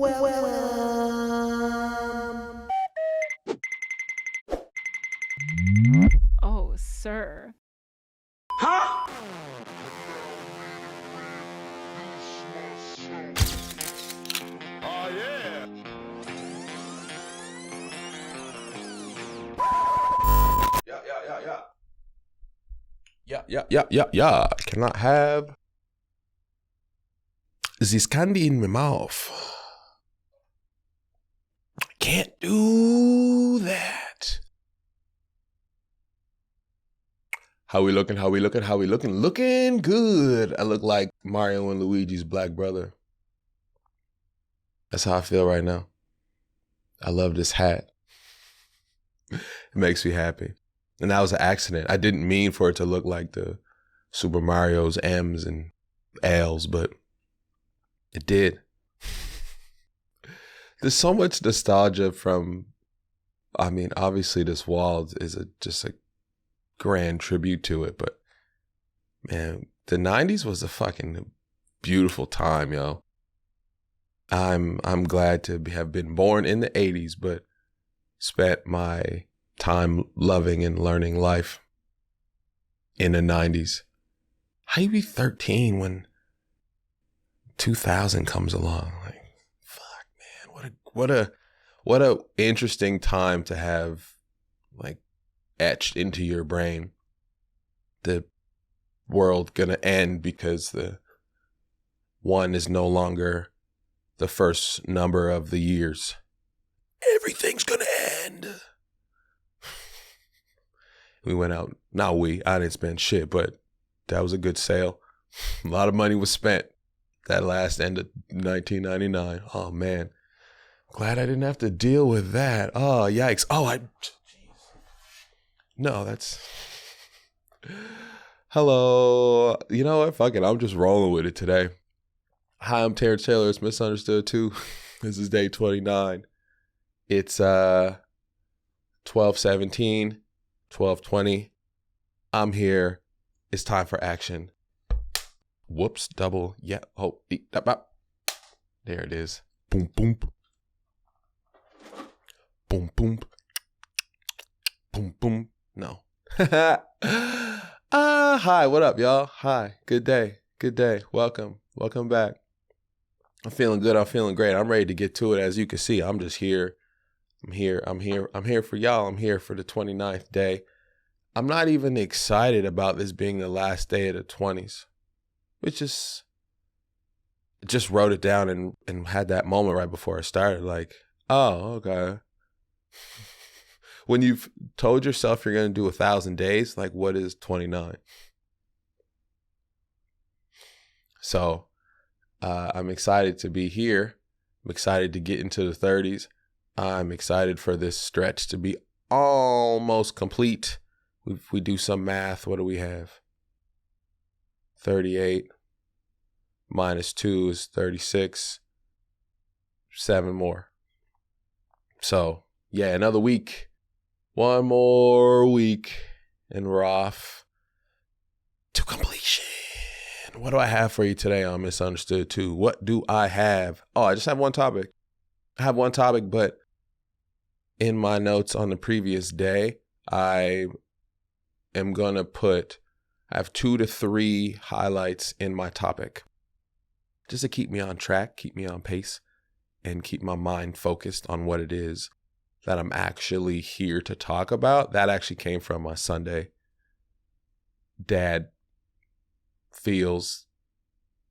Oh, sir. Yeah. Cannot have this candy in my mouth. Can't do that. How we looking? Looking good. I look like Mario and Luigi's black brother. That's how I feel right now. I love this hat. It makes me happy. And that was an accident. I didn't mean for it to look like the Super Mario's M's and L's, but it did. There's so much nostalgia from, obviously this wall is just a grand tribute to it, but man, the 90s was a fucking beautiful time, yo. I'm glad to have been born in the 80s, but spent my time loving and learning life in the 90s. How you be 13 when 2000 comes along? Like, fuck, man, what a interesting time to have, like, etched into your brain. The world gonna end because the one is no longer the first number of the years. Everything's gonna end. We went out. I didn't spend shit, but that was a good sale. A lot of money was spent that last end of 1999. Oh, man. Glad I didn't have to deal with that. Oh, yikes. No, that's... Hello. You know what? Fuck it. I'm just rolling with it today. Hi, I'm Terrence Taylor. It's MiSuNDERStoOd. This is day 29. It's 12:17, 12:20. I'm here. It's time for action. Whoops, double. Yeah. Oh, there it is. Boom, boom. Boom, boom. Boom, boom. No. Hi, what up, y'all? Hi. Good day. Welcome back. I'm feeling good. I'm feeling great. I'm ready to get to it. As you can see, I'm just here. I'm here for y'all. I'm here for the 29th day. I'm not even excited about this being the last day of the 20s, which is, just wrote it down and had that moment right before I started. Like, oh, okay. When you've told yourself you're going to do 1,000 days, like, what is 29? So I'm excited to be here. I'm excited to get into the 30s. I'm excited for this stretch to be almost complete. If we do some math, what do we have? 38 minus 2 is 36. 7 more. So, yeah, another week. One more week and we're off to completion. What do I have for you today on MiSuNDERStoOd? What do I have? Oh, I just have one topic. I have one topic, but in my notes on the previous day, I am going to I have 2 to 3 highlights in my topic just to keep me on track, keep me on pace, and keep my mind focused on what it is that I'm actually here to talk about. That actually came from my Sunday dad feels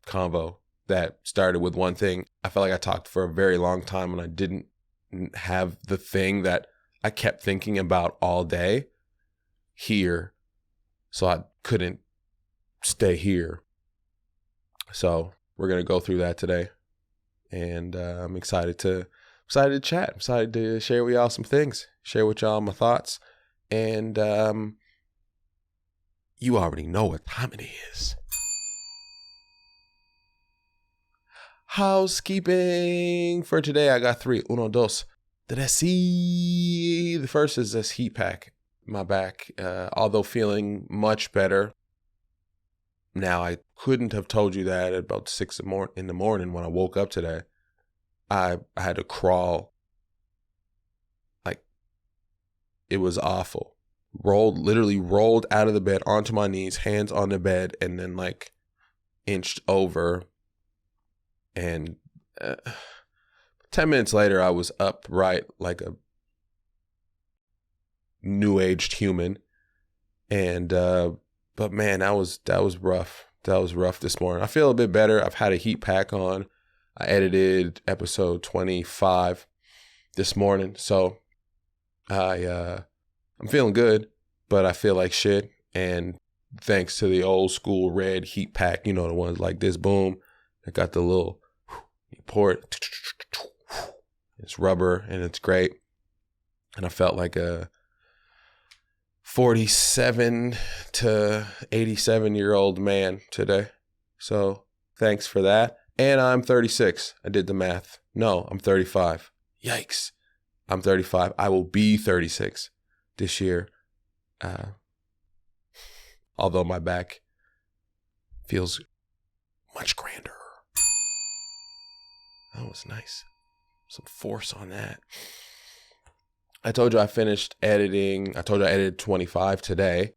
convo that started with one thing. I felt like I talked for a very long time and I didn't have the thing that I kept thinking about all day here. So I couldn't stay here. So we're going to go through that today. And I'm excited to chat. I'm excited to share with y'all some things, share with y'all my thoughts. And you already know what time it is. Housekeeping for today. I got 3. 1, 2, 3. The first is this heat pack. My back, although feeling much better. Now, I couldn't have told you that at about 6 in the morning when I woke up today. I had to crawl. Like, it was awful. Literally rolled out of the bed onto my knees, hands on the bed, and then like inched over. And 10 minutes later, I was upright like a new-aged human. And but man, that was rough. That was rough this morning. I feel a bit better. I've had a heat pack on. I edited episode 25 this morning, so I'm feeling good, but I feel like shit. And thanks to the old school red heat pack, you know, the ones like this, boom, I got the little, you pour it, it's rubber and it's great. And I felt like a 47 to 87-year-old man today. So thanks for that. And I'm 36. I did the math. No, I'm 35. Yikes. I'm 35. I will be 36 this year. Although my back feels much grander. That was nice. Some force on that. I told you I finished editing. I told you I edited 25 today.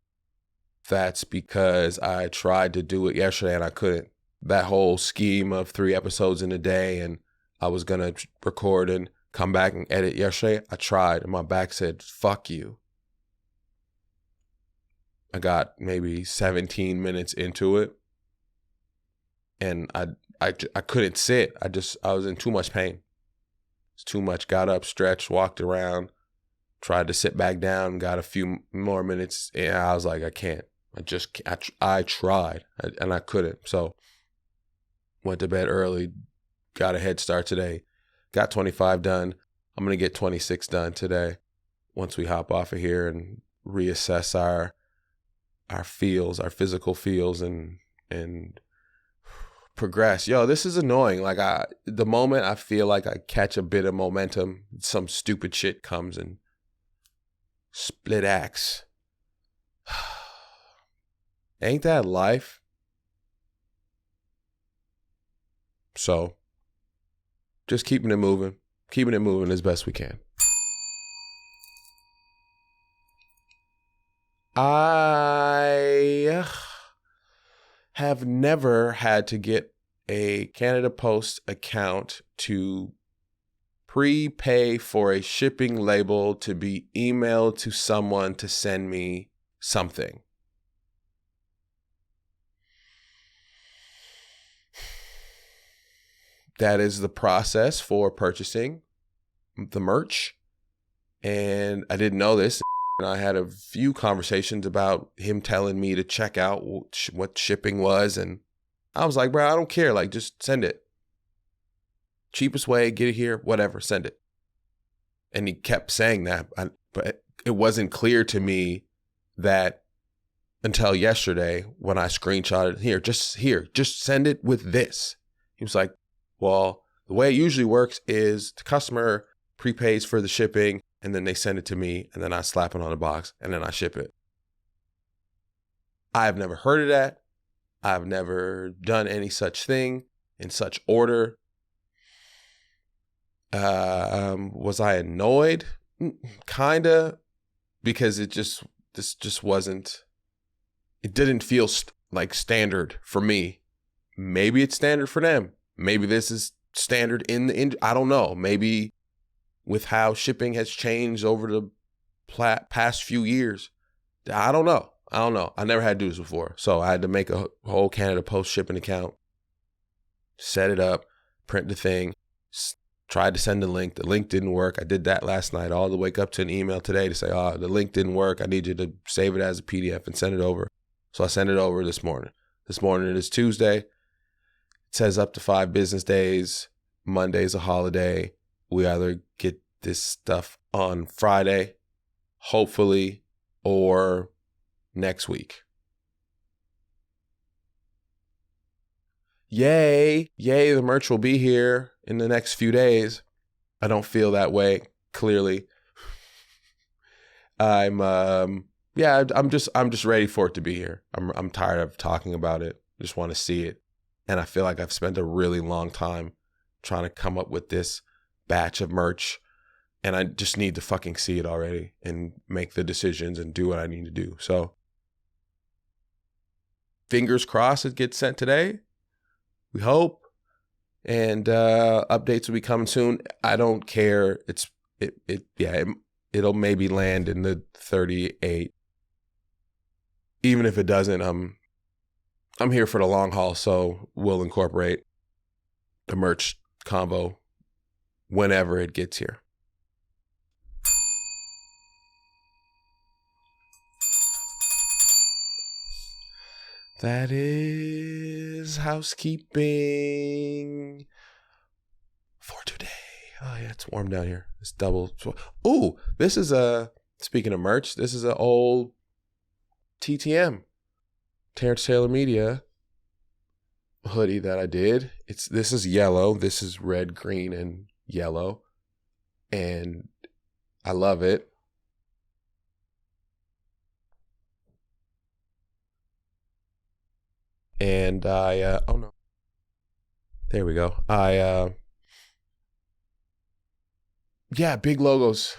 That's because I tried to do it yesterday and I couldn't. That whole scheme of 3 episodes in a day and I was going to record and come back and edit yesterday. I tried and my back said, fuck you. I got maybe 17 minutes into it and I couldn't sit. I was in too much pain. It's too much. Got up, stretched, walked around, tried to sit back down, got a few more minutes. And I was like, I can't. I tried and I couldn't. So went to bed early, got a head start today, got 25 done. I'm going to get 26 done today once we hop off of here and reassess our feels, our physical feels and progress. Yo, this is annoying. Like the moment I feel like I catch a bit of momentum, some stupid shit comes and split axe. Ain't that life? So just keeping it moving as best we can. I have never had to get a Canada Post account to prepay for a shipping label to be emailed to someone to send me something. That is the process for purchasing the merch. And I didn't know this. And I had a few conversations about him telling me to check out what shipping was. And I was like, bro, I don't care. Like, just send it. Cheapest way, get it here, whatever, send it. And he kept saying that. But it wasn't clear to me that until yesterday when I screenshotted, just send it with this. He was like, well, the way it usually works is the customer prepays for the shipping and then they send it to me and then I slap it on a box and then I ship it. I've never heard of that. I've never done any such thing in such order. Was I annoyed? Kinda, because this just wasn't, it didn't feel like standard for me. Maybe it's standard for them. Maybe this is standard I don't know. Maybe with how shipping has changed over the past few years. I don't know. I never had to do this before. So I had to make a whole Canada Post shipping account, set it up, print the thing, tried to send the link. The link didn't work. I did that last night, all the way up to an email today to say, the link didn't work. I need you to save it as a PDF and send it over. So I sent it over this morning. This morning it is Tuesday. It says up to 5 business days. Monday's a holiday. We either get this stuff on Friday, hopefully, or next week. Yay, the merch will be here in the next few days. I don't feel that way, clearly. I'm just ready for it to be here. I'm tired of talking about it. I just want to see it. And I feel like I've spent a really long time trying to come up with this batch of merch, and I just need to fucking see it already and make the decisions and do what I need to do. So fingers crossed it gets sent today. We hope. And updates will be coming soon. I don't care. It'll maybe land in the 38. Even if it doesn't, I'm here for the long haul, so we'll incorporate the merch combo whenever it gets here. That is housekeeping for today. Oh yeah, it's warm down here. It's double. Ooh, this is speaking of merch, this is an old TTM, Terrence Taylor Media hoodie that I did. This is yellow. This is red, green, and yellow. And I love it. And oh no. There we go. Yeah, big logos.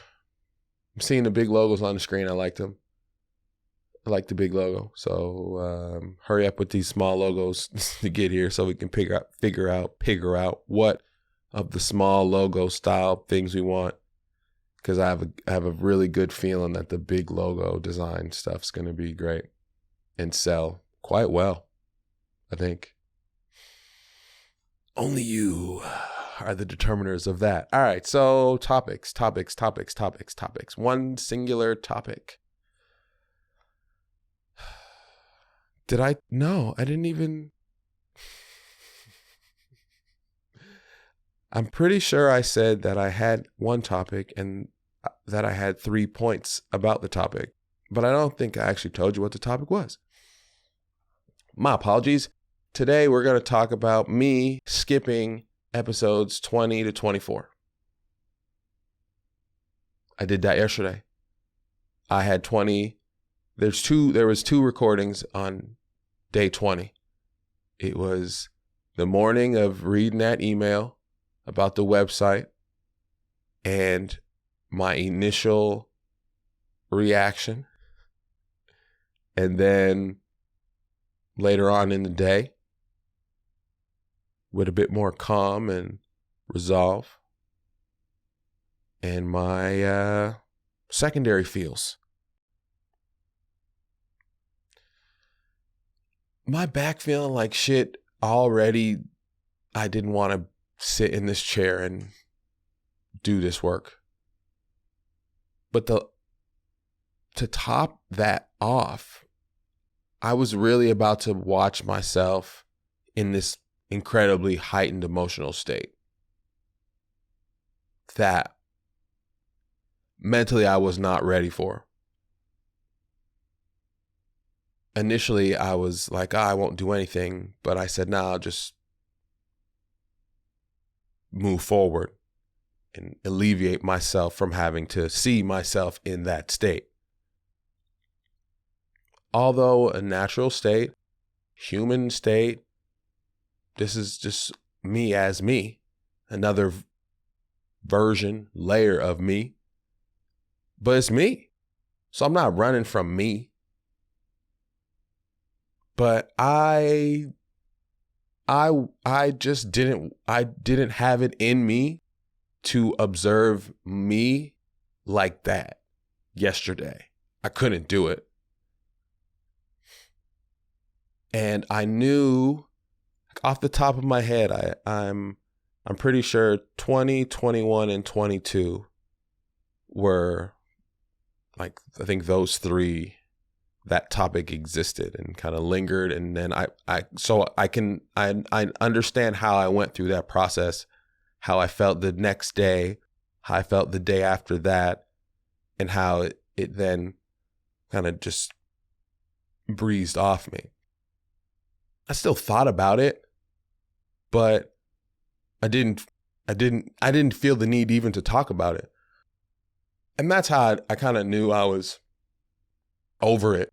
I'm seeing the big logos on the screen. I like them. I like the big logo. So hurry up with these small logos to get here so we can figure out what of the small logo style things we want. Because I have a really good feeling that the big logo design stuff's going to be great and sell quite well, I think. Only you are the determiners of that. All right, so topics. One singular topic. No, I didn't even. I'm pretty sure I said that I had one topic and that I had 3 points about the topic, but I don't think I actually told you what the topic was. My apologies. Today we're going to talk about me skipping episodes 20 to 24. I did that yesterday. I had 20. There was two recordings on day 20. It was the morning of reading that email about the website and my initial reaction. And then later on in the day, with a bit more calm and resolve, and my secondary feels. My back feeling like shit already. I didn't want to sit in this chair and do this work. But to top that off, I was really about to watch myself in this incredibly heightened emotional state that mentally I was not ready for. Initially, I was like, I won't do anything. But I said, I'll just move forward and alleviate myself from having to see myself in that state. Although a natural state, human state, this is just me as me, another version, layer of me. But it's me. So I'm not running from me. But I just didn't have it in me to observe me like that yesterday. I couldn't do it. And I knew off the top of my head, I'm pretty sure 20, 21, and 22 were like, I think those three, that topic existed and kind of lingered. And then I understand how I went through that process, how I felt the next day, how I felt the day after that, and how it then kind of just breezed off me. I still thought about it, but I didn't feel the need even to talk about it. And that's how I kind of knew I was over it.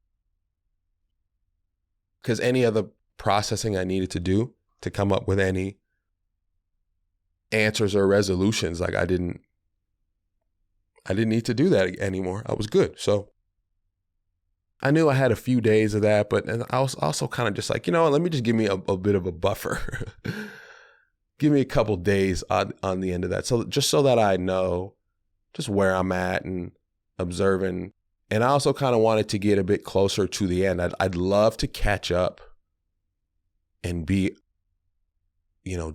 Because any other processing I needed to do to come up with any answers or resolutions. Like I didn't need to do that anymore. I was good. So I knew I had a few days of that, but I was also kind of just like, let me just give me a bit of a buffer. Give me a couple days on the end of that. So just so that I know just where I'm at and observing. And I also kind of wanted to get a bit closer to the end. I'd love to catch up and be,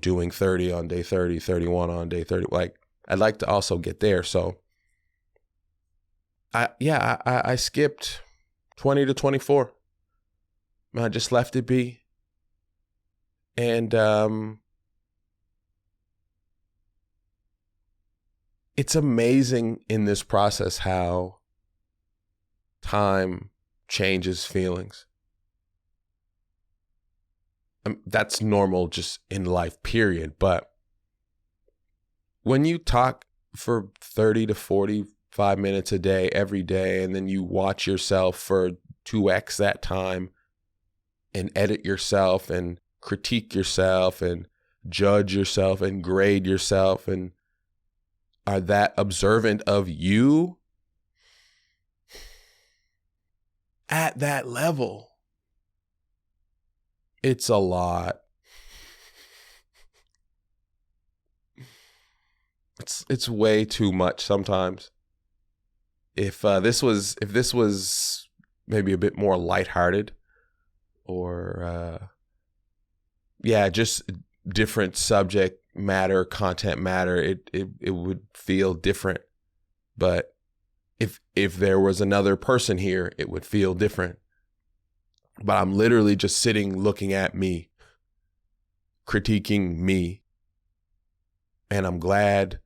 doing 30 on day 30, 31 on day 30. Like I'd like to also get there. So I skipped 20 to 24. I just left it be. And it's amazing in this process how time changes feelings. That's normal just in life, period. But when you talk for 30 to 45 minutes a day, every day, and then you watch yourself for 2x that time and edit yourself and critique yourself and judge yourself and grade yourself and are that observant of you at that level, it's a lot. It's way too much sometimes. If this was maybe a bit more lighthearted or just different subject matter, content matter, it would feel different. But if there was another person here, it would feel different. But I'm literally just sitting looking at me, critiquing me. And I'm glad.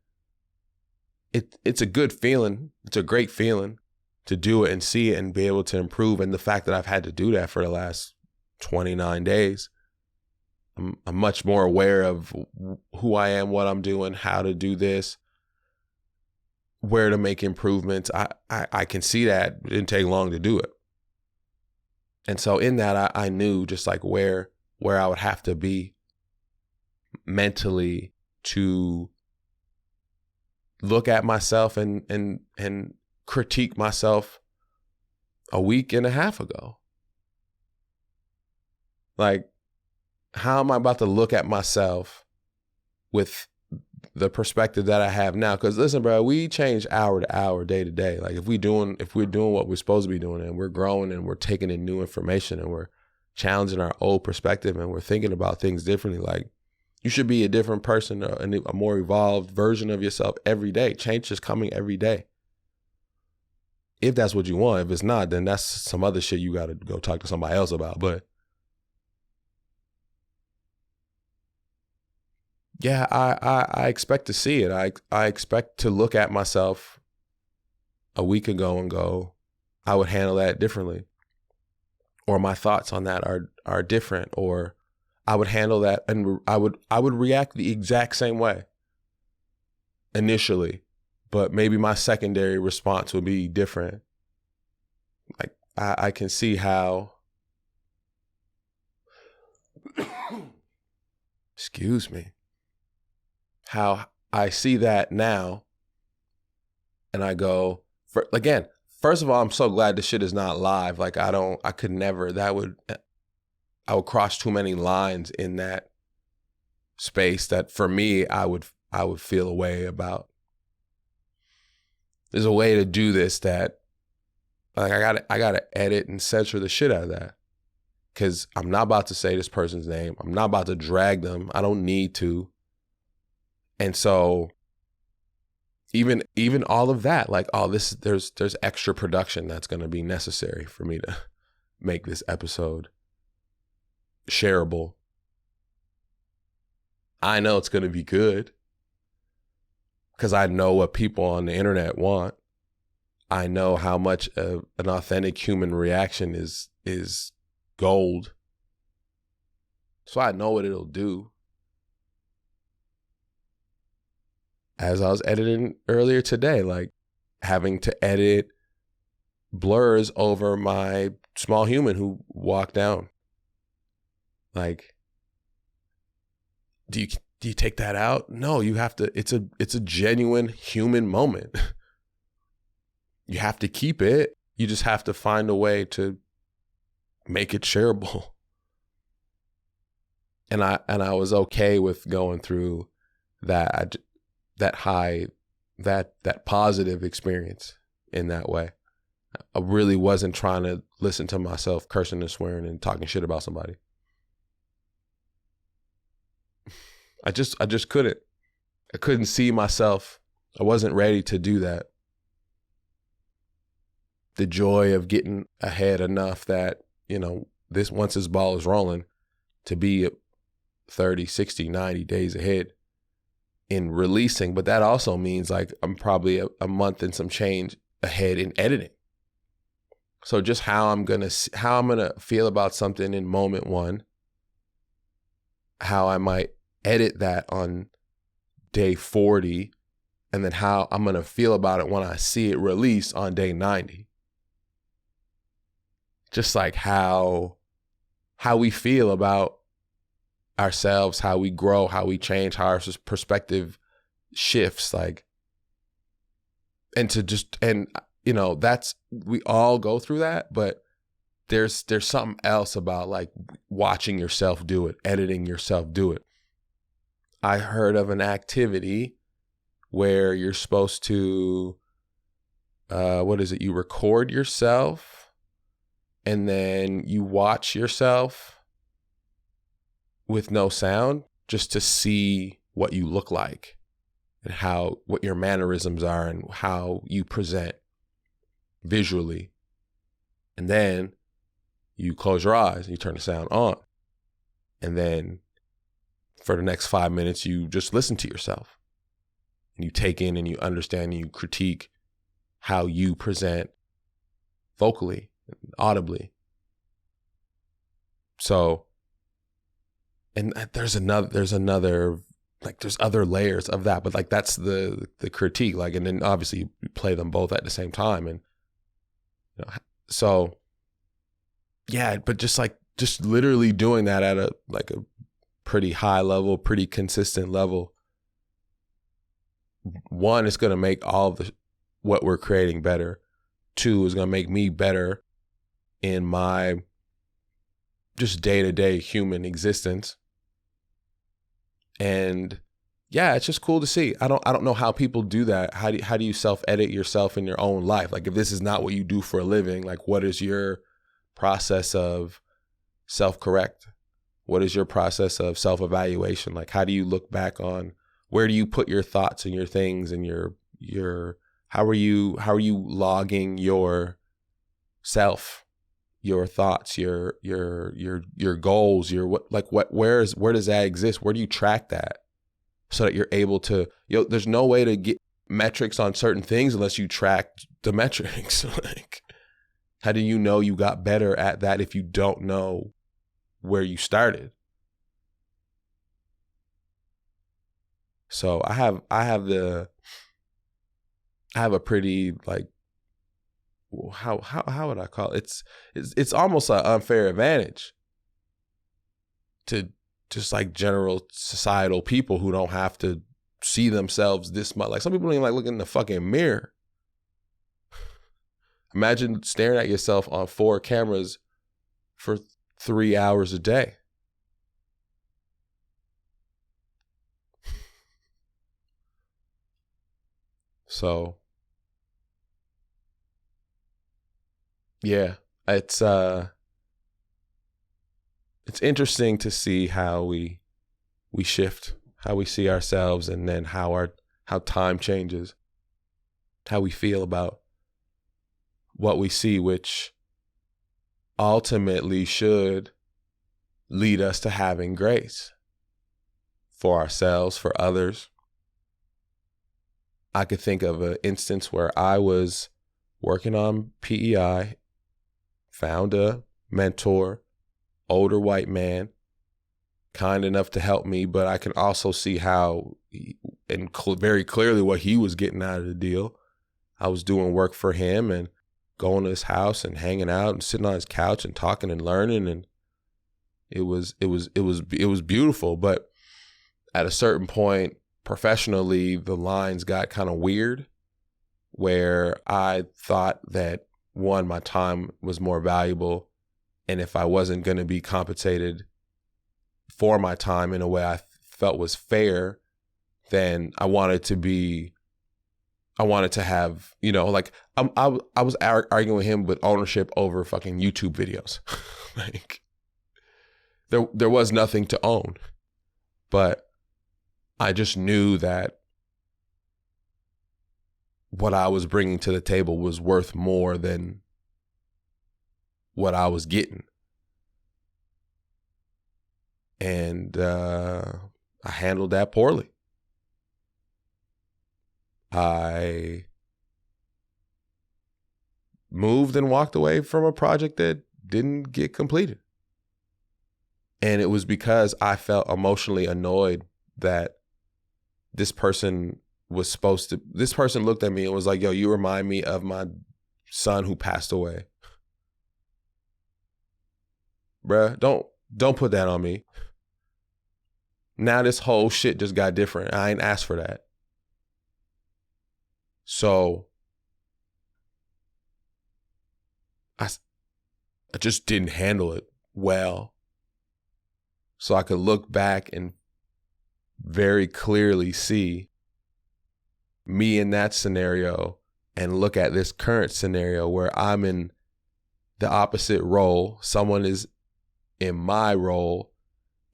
It's a good feeling. It's a great feeling to do it and see it and be able to improve. And the fact that I've had to do that for the last 29 days, I'm much more aware of who I am, what I'm doing, how to do this, where to make improvements. I can see that. It didn't take long to do it. And so in that, I knew just like where I would have to be mentally to look at myself and critique myself a week and a half ago. Like, how am I about to look at myself with the perspective that I have now? Because listen, bro, we change hour to hour, day to day. Like if we're doing what we're supposed to be doing and we're growing and we're taking in new information and we're challenging our old perspective and we're thinking about things differently, like you should be a different person, a more evolved version of yourself every day. Change is coming every day. If that's what you want. If it's not, then that's some other shit you got to go talk to somebody else about. But yeah, I expect to see it. I expect to look at myself a week ago and go, I would handle that differently. Or my thoughts on that are different. Or I would handle that and I would react the exact same way initially, but maybe my secondary response would be different. Like I can see how, excuse me, how I see that now and I go, first of all, I'm so glad this shit is not live. Like I could never, I would cross too many lines in that space that for me, I would feel a way about. There's a way to do this that like I gotta edit and censor the shit out of that. Cause I'm not about to say this person's name. I'm not about to drag them. I don't need to. And so even all of that, like, there's extra production that's gonna be necessary for me to make this episode shareable. I know it's going to be good because I know what people on the internet want. I know how much an authentic human reaction is gold. So I know what it'll do. As I was editing earlier today, like having to edit blurs over my small human who walked down. Like, Do you take that out? No, you have to, it's a genuine human moment. You have to keep it. You just have to find a way to make it shareable. And I was okay with going through that positive experience in that way. I really wasn't trying to listen to myself cursing and swearing and talking shit about somebody. I just couldn't. I couldn't see myself. I wasn't ready to do that. The joy of getting ahead enough that, once this ball is rolling, to be 30, 60, 90 days ahead in releasing. But that also means like I'm probably a month and some change ahead in editing. So just how I'm gonna feel about something in moment one, how I might edit that on day 40, and then how I'm gonna feel about it when I see it released on day 90. Just like how we feel about ourselves, how we grow, how we change, how our perspective shifts, like, that's, we all go through that, but there's something else about like watching yourself do it, editing yourself do it. I heard of an activity where you're supposed to, you record yourself and then you watch yourself with no sound just to see what you look like and what your mannerisms are and how you present visually. And then you close your eyes and you turn the sound on. And then for the next 5 minutes, you just listen to yourself and you take in and you understand and you critique how you present vocally, audibly. So, and there's other layers of that, but like that's the critique, like, and then obviously you play them both at the same time. And, so yeah, but just literally doing that at a pretty high level, pretty consistent level. One, it's going to make all of what we're creating better. Two, is going to make me better in my just day-to-day human existence. And yeah, it's just cool to see. I don't know how people do that. How do you self-edit yourself in your own life? Like, if this is not what you do for a living, like, what is your process of self-correct? What is your process of self-evaluation? Like, how do you look back on, where do you put your thoughts and your things and your how are you logging your self, your thoughts, your goals, where does that exist? Where do you track that so that you're able to, there's no way to get metrics on certain things unless you track the metrics. Like, how do you know you got better at that if you don't know where you started? So I have a pretty, like, how would I call it? It's almost an unfair advantage to just like general societal people who don't have to see themselves this much. Like, some people don't even like looking in the fucking mirror. Imagine staring at yourself on 4 cameras for 3 hours a day. So yeah, it's interesting to see how we shift, how we see ourselves, and then how time changes, how we feel about what we see, which ultimately should lead us to having grace for ourselves, for others. I could think of an instance where I was working on PEI, found a mentor, older white man, kind enough to help me, but I can also see how, and very clearly what he was getting out of the deal. I was doing work for him and going to his house and hanging out and sitting on his couch and talking and learning, and it was beautiful. But at a certain point, professionally, the lines got kind of weird where I thought that, one, my time was more valuable. And if I wasn't going to be compensated for my time in a way I felt was fair, then I wanted to have, like I was arguing with him with ownership over fucking YouTube videos. Like there was nothing to own, but I just knew that what I was bringing to the table was worth more than what I was getting. And I handled that poorly. I moved and walked away from a project that didn't get completed. And it was because I felt emotionally annoyed that this person looked at me and was like, yo, you remind me of my son who passed away. Bruh, don't put that on me. Now this whole shit just got different. I ain't asked for that. So I just didn't handle it well. So I could look back and very clearly see me in that scenario and look at this current scenario where I'm in the opposite role. Someone is in my role.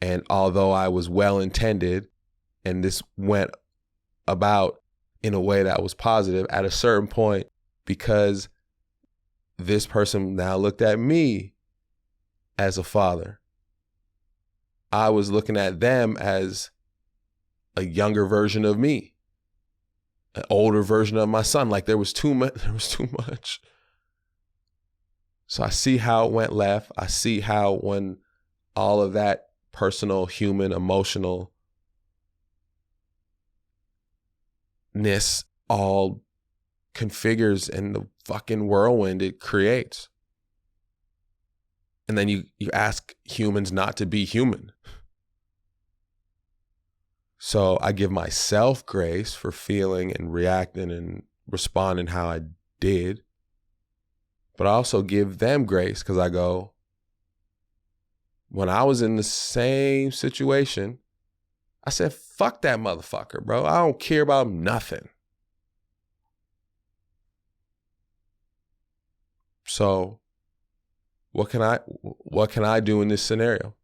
And although I was well-intended and this went about in a way that was positive, at a certain point, because this person now looked at me as a father, I was looking at them as a younger version of me, an older version of my son. Like there was too much. So I see how it went left. I see how when all of that personal, human, emotionalness all configures in the fucking whirlwind it creates. And then you ask humans not to be human. So I give myself grace for feeling and reacting and responding how I did. But I also give them grace because I go, when I was in the same situation, I said, fuck that motherfucker, bro. I don't care about nothing. So what can I do in this scenario?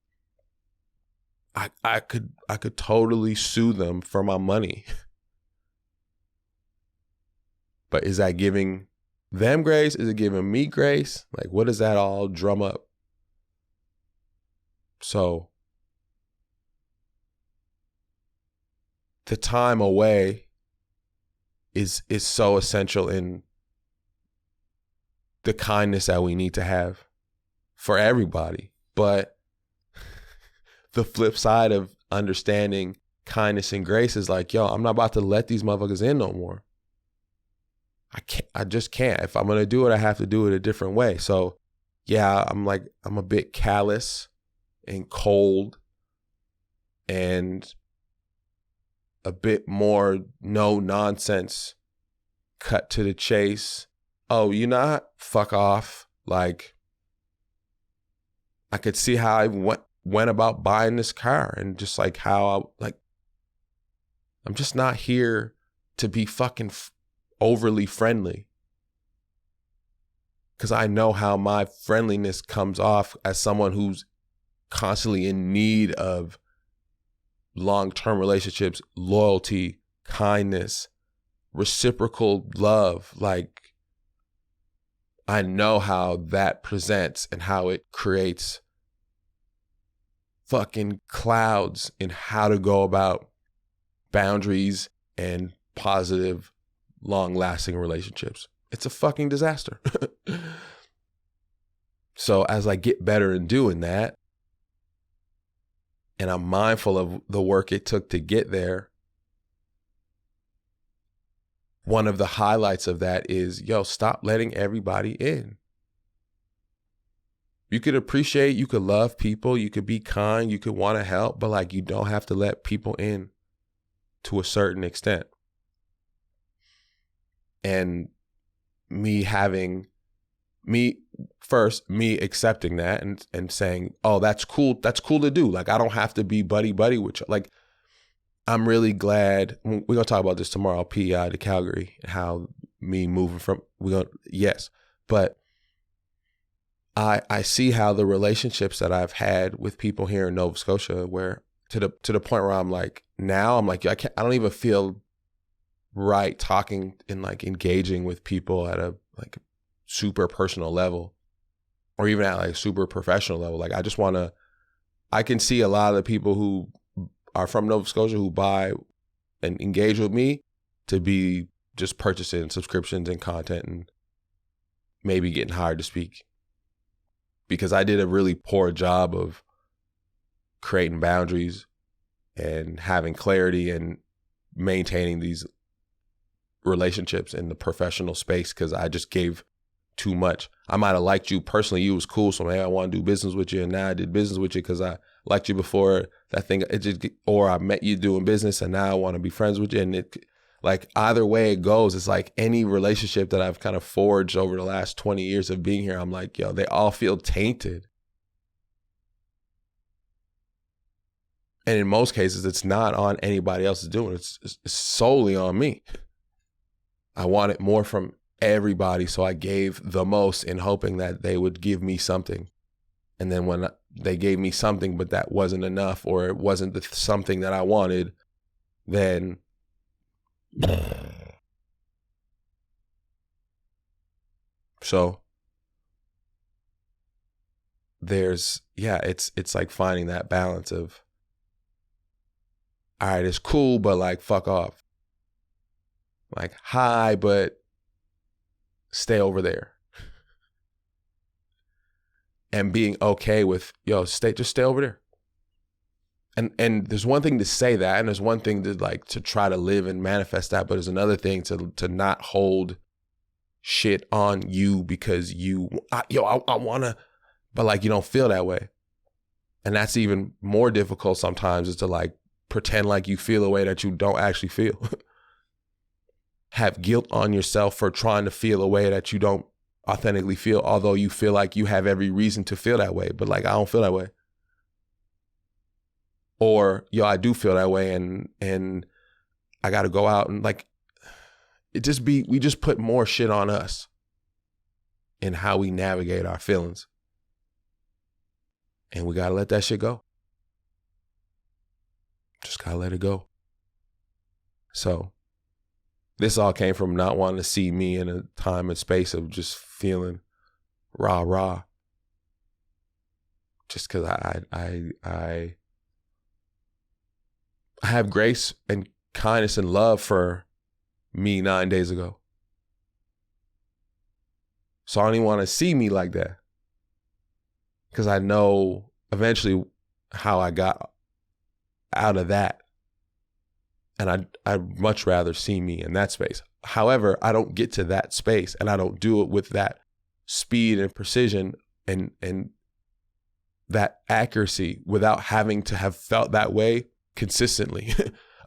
I could totally sue them for my money. But is that giving them grace? Is it giving me grace? Like, what does that all drum up? So the time away is so essential in the kindness that we need to have for everybody. But the flip side of understanding kindness and grace is like, yo, I'm not about to let these motherfuckers in no more. I just can't. If I'm going to do it, I have to do it a different way. So yeah, I'm a bit callous and cold and a bit more no nonsense, cut to the chase. Oh, you not? Fuck off. Like, I could see how I went about buying this car and just like how I'm just not here to be fucking overly friendly. Because I know how my friendliness comes off as someone who's constantly in need of long-term relationships, loyalty, kindness, reciprocal love. Like, I know how that presents and how it creates fucking clouds in how to go about boundaries and positive, long-lasting relationships. It's a fucking disaster. So as I get better in doing that, and I'm mindful of the work it took to get there, one of the highlights of that is, yo, stop letting everybody in. You could appreciate, you could love people, you could be kind, you could want to help, but like you don't have to let people in to a certain extent. And me accepting that and saying, oh, that's cool to do. Like I don't have to be buddy with you. Like I'm really glad, we're gonna talk about this tomorrow, PEI to Calgary, how me moving from, yes. But I see how the relationships that I've had with people here in Nova Scotia, where to the point where I'm like, now I'm like, I don't even feel right talking and like engaging with people at a like super personal level, or even at like super professional level. Like I can see a lot of the people who are from Nova Scotia who buy and engage with me to be just purchasing subscriptions and content and maybe getting hired to speak. Because I did a really poor job of creating boundaries and having clarity and maintaining these relationships in the professional space, because I just gave too much. I might have liked you personally, you was cool, so maybe I want to do business with you, and now I did business with you because I liked you before that thing. Or I met you doing business and now I want to be friends with you. And it, like either way it goes, it's like any relationship that I've kind of forged over the last 20 years of being here, I'm like, yo, they all feel tainted. And in most cases, it's not on anybody else's doing. It's solely on me. I wanted more from everybody, so I gave the most in hoping that they would give me something. And then when they gave me something, but that wasn't enough, or it wasn't the something that I wanted, then so there's, it's like finding that balance of, all right, it's cool, but like fuck off. Like, hi, but stay over there. And being okay with, yo, just stay over there. And there's one thing to say that, and there's one thing to like to try to live and manifest that, but there's another thing to not hold shit on you because I want to, but like you don't feel that way. And that's even more difficult sometimes, is to like pretend like you feel a way that you don't actually feel. Have guilt on yourself for trying to feel a way that you don't authentically feel, although you feel like you have every reason to feel that way, but like I don't feel that way. Or, yo, I do feel that way, and I got to go out and like, we just put more shit on us in how we navigate our feelings. And we got to let that shit go. Just got to let it go. So this all came from not wanting to see me in a time and space of just feeling rah. Just because I have grace and kindness and love for me 9 days ago. So I don't even want to see me like that, because I know eventually how I got out of that. And I'd much rather see me in that space. However, I don't get to that space, and I don't do it with that speed and precision and that accuracy without having to have felt that way consistently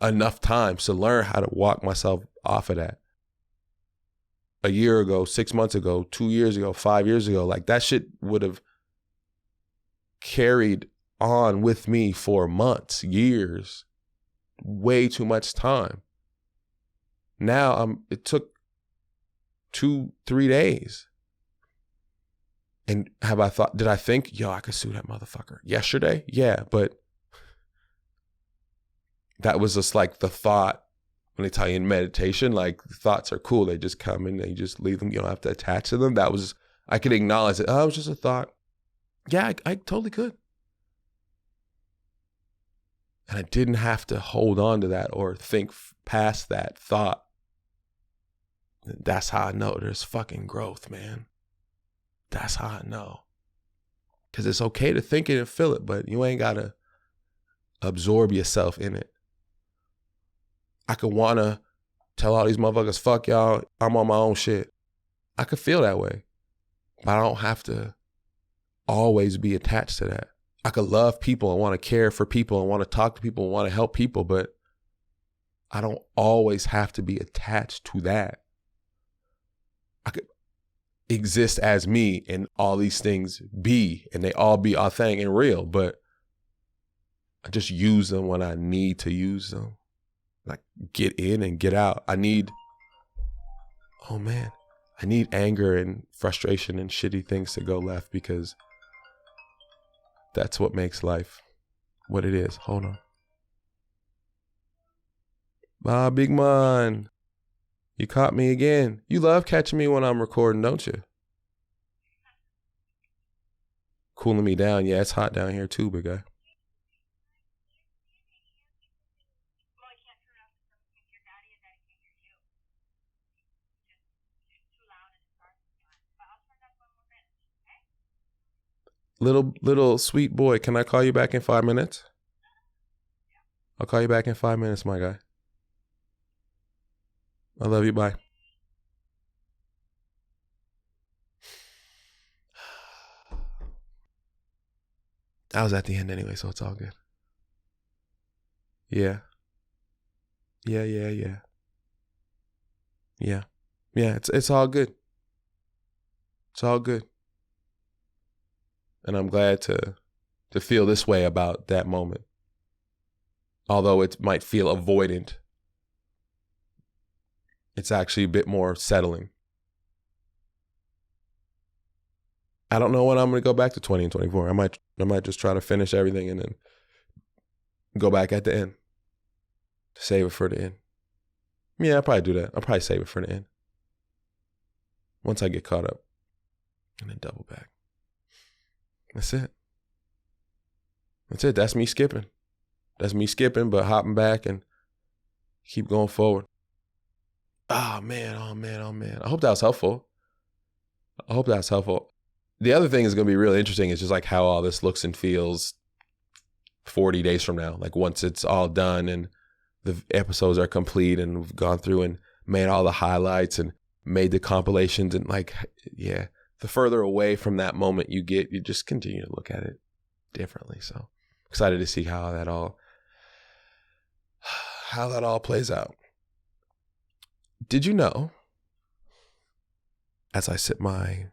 enough times to learn how to walk myself off of that. A year ago, 6 months ago, 2 years ago, 5 years ago, like that shit would have carried on with me for months, years, way too much time. Now it took 2-3 days. And did I think, yo, I could sue that motherfucker yesterday? Yeah, but that was just like the thought. When they tell you in meditation, like thoughts are cool. They just come and they just leave them. You don't have to attach to them. I could acknowledge it. Oh, it was just a thought. Yeah, I totally could. And I didn't have to hold on to that or think past that thought. That's how I know there's fucking growth, man. That's how I know. Because it's okay to think it and feel it, but you ain't got to absorb yourself in it. I could want to tell all these motherfuckers, fuck y'all, I'm on my own shit. I could feel that way, but I don't have to always be attached to that. I could love people and want to care for people and want to talk to people and want to help people, but I don't always have to be attached to that. I could exist as me and all these things be, and they all be authentic and real, but I just use them when I need to use them. Like get in and get out. I need anger and frustration and shitty things to go left, because that's what makes life what it is. Hold on. Ah, big man. You caught me again. You love catching me when I'm recording, don't you? Cooling me down. Yeah, it's hot down here too, big guy. Little sweet boy, can I call you back in 5 minutes? I'll call you back in 5 minutes, my guy. I love you. Bye. I was at the end anyway, so it's all good. Yeah. Yeah. It's all good. It's all good. And I'm glad to feel this way about that moment. Although it might feel avoidant, it's actually a bit more settling. I don't know when I'm going to go back to 20 and 24. I might just try to finish everything and then go back at the end. Save it for the end. Yeah, I'll probably do that. I'll probably save it for the end. Once I get caught up. And then double back. That's it. That's me skipping. But hopping back and keep going forward. Oh, man. I hope that was helpful. The other thing is going to be really interesting is just like how all this looks and feels 40 days from now. Like once it's all done and the episodes are complete and we've gone through and made all the highlights and made the compilations, and like, yeah, the further away from that moment you get, you just continue to look at it differently. So excited to see how that all plays out. Did you know, as I sip I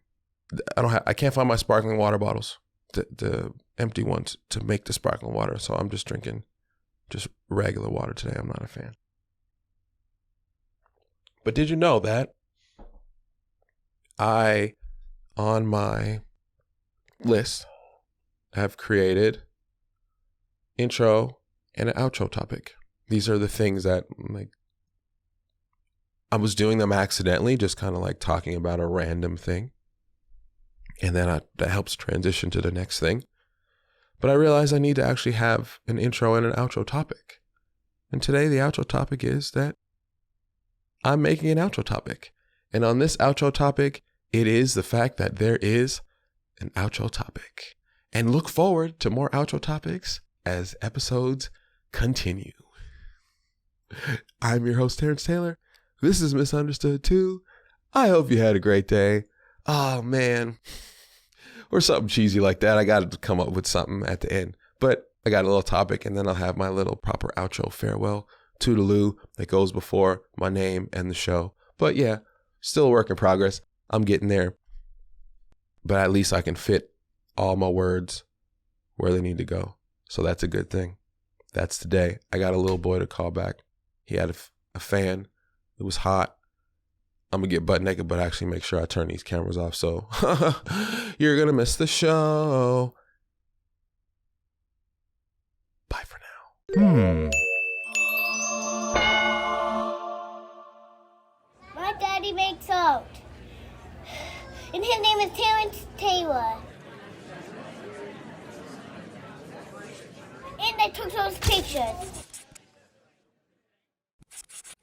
can't find my sparkling water bottles, the empty ones to make the sparkling water. So I'm just drinking just regular water today. I'm not a fan. But did you know that I, on my list, have created intro and an outro topic. These are the things that like I was doing them accidentally, just kind of like talking about a random thing. And then that helps transition to the next thing. But I realized I need to actually have an intro and an outro topic. And today the outro topic is that I'm making an outro topic. And on this outro topic, it is the fact that there is an outro topic. And look forward to more outro topics as episodes continue. I'm your host, Terrence Taylor. This is MiSuNDERStoOd. I hope you had a great day. Oh, man. Or something cheesy like that. I got to come up with something at the end. But I got a little topic, and then I'll have my little proper outro farewell toodaloo that goes before my name and the show. But yeah, still a work in progress. I'm getting there. But at least I can fit all my words where they need to go. So that's a good thing. That's today. I got a little boy to call back. He had a fan. It was hot. I'm going to get butt naked, but actually make sure I turn these cameras off. So you're going to miss the show. Bye for now. My daddy makes out. And his name is Terrence Taylor. And I took those pictures.